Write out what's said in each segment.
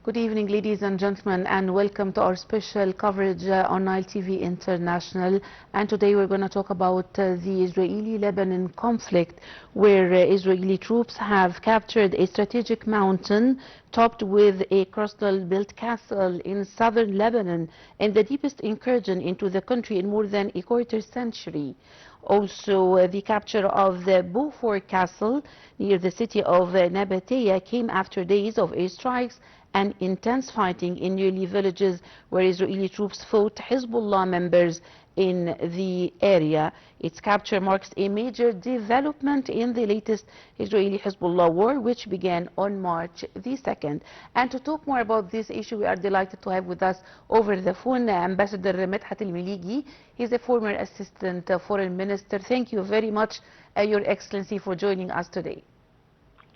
Good evening, ladies and gentlemen, and welcome to our special coverage on Nile TV International. And today we're going to talk about the Israeli-Lebanon conflict, where Israeli troops have captured a strategic mountain topped with a crystal-built castle in southern Lebanon, in the deepest incursion into the country in more than a quarter century. Also, the capture of the Beaufort Castle near the city of Nabatea came after days of airstrikes and intense fighting in nearly villages where Israeli troops fought Hezbollah members in the area. Its capture marks a major development in the latest Israeli-Hezbollah war, which began on March the 2nd. And to talk more about this issue, we are delighted to have with us over the phone Ambassador Medhat Meligy. He's a former Assistant Foreign Minister. Thank you very much, Your Excellency, for joining us today.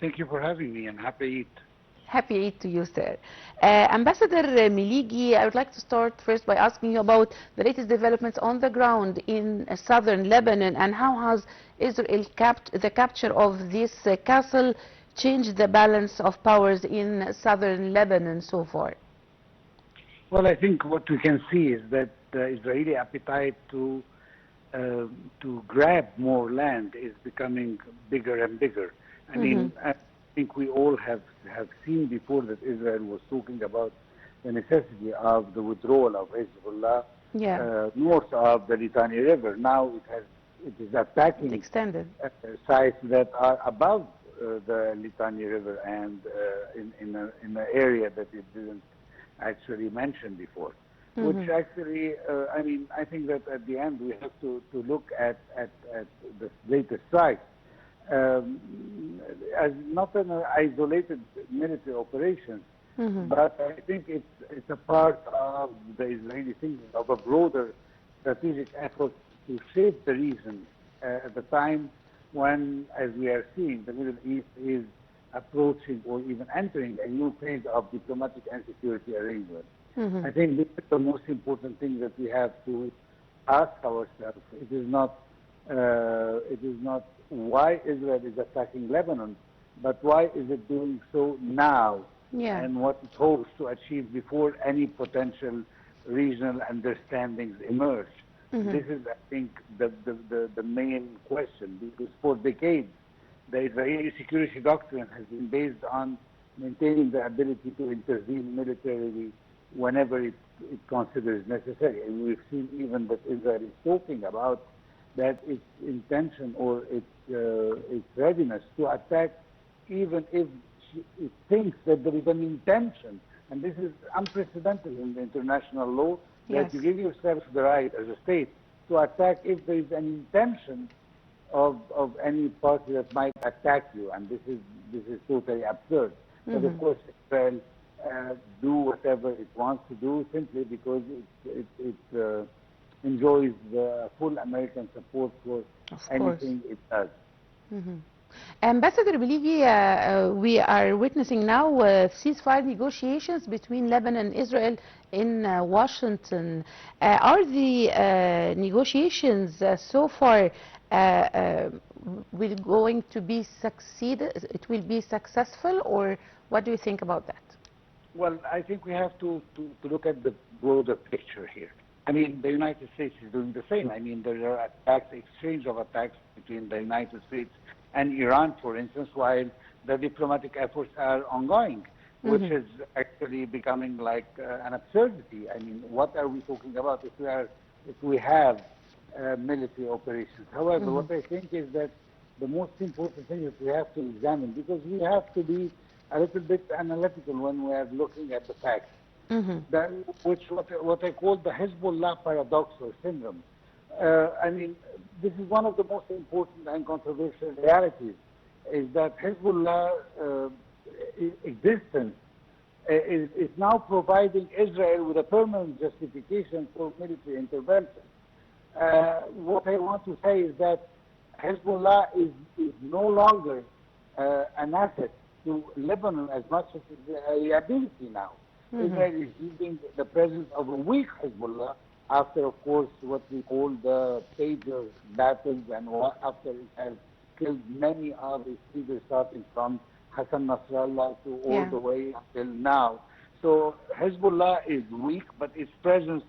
Thank you for having me, and happy Eid. Happy Eid to you, sir. Ambassador Meligy, I would like to start first by asking you about the latest developments on the ground in southern Lebanon, and how has Israel the capture of this castle changed the balance of powers in southern Lebanon so far? Well, I think what we can see is that the Israeli appetite to grab more land is becoming bigger and bigger. I mean, I think we all have seen before that Israel was talking about the necessity of the withdrawal of Hezbollah north of the Litani River. Now it is attacking extended sites that are above the Litani River and in an area that it didn't actually mention before. Which actually, I mean, I think that at the end we have to look at the latest strikes as not an isolated military operation, but I think it's a part of the Israeli thinking of a broader strategic effort to shape the region at the time when, as we are seeing, the Middle East is approaching or even entering a new phase of diplomatic and security arrangements. I think this is the most important thing that we have to ask ourselves. It is not why Israel is attacking Lebanon, but why is it doing so now, and what it hopes to achieve before any potential regional understandings emerge. This is, I think, the main question, because for decades the Israeli security doctrine has been based on maintaining the ability to intervene militarily whenever it considers necessary. And we've seen even that Israel is talking about that its intention or its readiness to attack, even if it thinks that there is an intention. And this is unprecedented in the international law, that you give yourself the right as a state to attack if there is an intention of any party that might attack you. And this is totally absurd. But of course, Israel do whatever it wants to do simply because it enjoys the full American support for anything it does. Ambassador Meligy, we are witnessing now ceasefire negotiations between Lebanon and Israel in Washington. Are the negotiations so far going to be it will be successful, or what do you think about that? Well, I think we have to look at the broader picture here. I mean, the United States is doing the same. I mean, there are exchange of attacks between the United States and Iran, for instance, while the diplomatic efforts are ongoing, which is actually becoming like an absurdity. I mean, what are we talking about if we have military operations? However, what I think is that the most important thing that we have to examine, because we have to be a little bit analytical when we are looking at the facts. What I call the Hezbollah paradox or syndrome. I mean, this is one of the most important and controversial realities, is that Hezbollah existence is now providing Israel with a permanent justification for military intervention. What I want to say is that Hezbollah is no longer an asset to Lebanon as much as it's a liability now. Israel is using the presence of a weak Hezbollah after, of course, what we call the pager battles, and after it has killed many of its leaders, starting from Hassan Nasrallah to all the way until now. So Hezbollah is weak, but its presence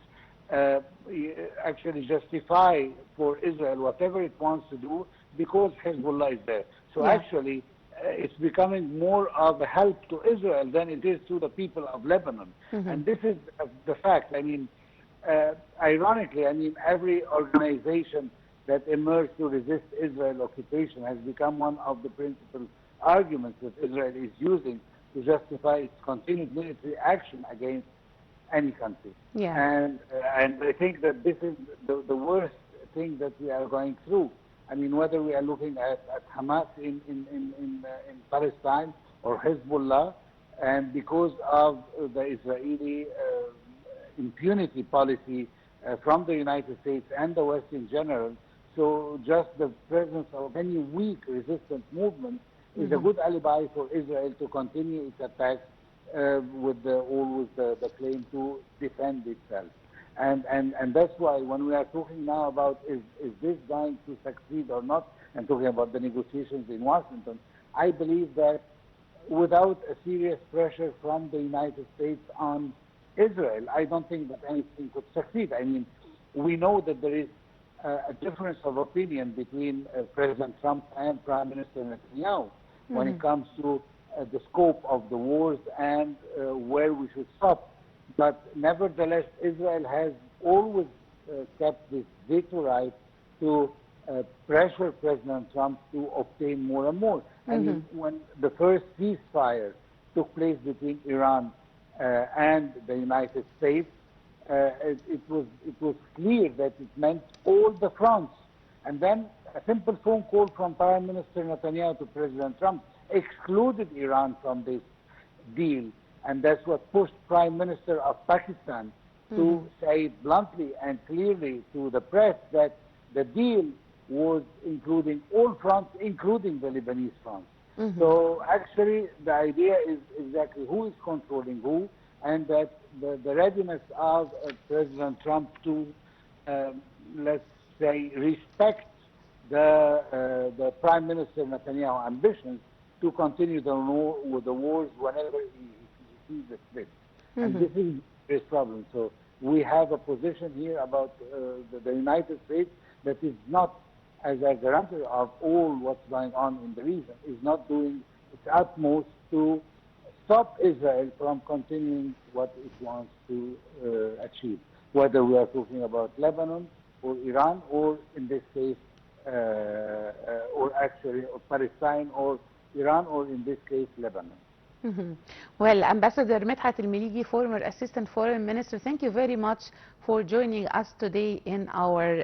actually justify for Israel whatever it wants to do because Hezbollah is there. So actually, it's becoming more of a help to Israel than it is to the people of Lebanon. And this is the fact. I mean, ironically, I mean, every organization that emerged to resist Israel occupation has become one of the principal arguments that Israel is using to justify its continued military action against any country. And I think that this is the worst thing that we are going through. I mean, whether we are looking at Hamas in Palestine or Hezbollah, and because of the Israeli impunity policy from the United States and the West in general, so just the presence of any weak resistance movement is a good alibi for Israel to continue its attacks with always the claim to defend itself. And that's why when we are talking now about is this going to succeed or not, and talking about the negotiations in Washington, I believe that without a serious pressure from the United States on Israel, I don't think that anything could succeed. I mean, we know that there is a difference of opinion between President Trump and Prime Minister Netanyahu when it comes to the scope of the wars and where we should stop. But nevertheless, Israel has always kept this veto right to pressure President Trump to obtain more and more. I mean, when the first ceasefire took place between Iran and the United States, it was clear that it meant all the fronts. And then a simple phone call from Prime Minister Netanyahu to President Trump excluded Iran from this deal. And that's what pushed Prime Minister of Pakistan to say bluntly and clearly to the press that the deal was including all fronts, including the Lebanese front. So actually, the idea is exactly who is controlling who, and that the readiness of President Trump to, let's say, respect the Prime Minister Netanyahu ambitions to continue the wars whenever he sees it fit. And this is his problem. So we have a position here about the United States that is not, as a guarantor of all what's going on in the region, is not doing its utmost to stop Israel from continuing what it wants to achieve, whether we are talking about Lebanon or Iran or, in this case, or actually Palestine or Iran or, in this case, Lebanon. Well, Ambassador Medhat Meligy, former Assistant Foreign Minister, thank you very much for joining us today in our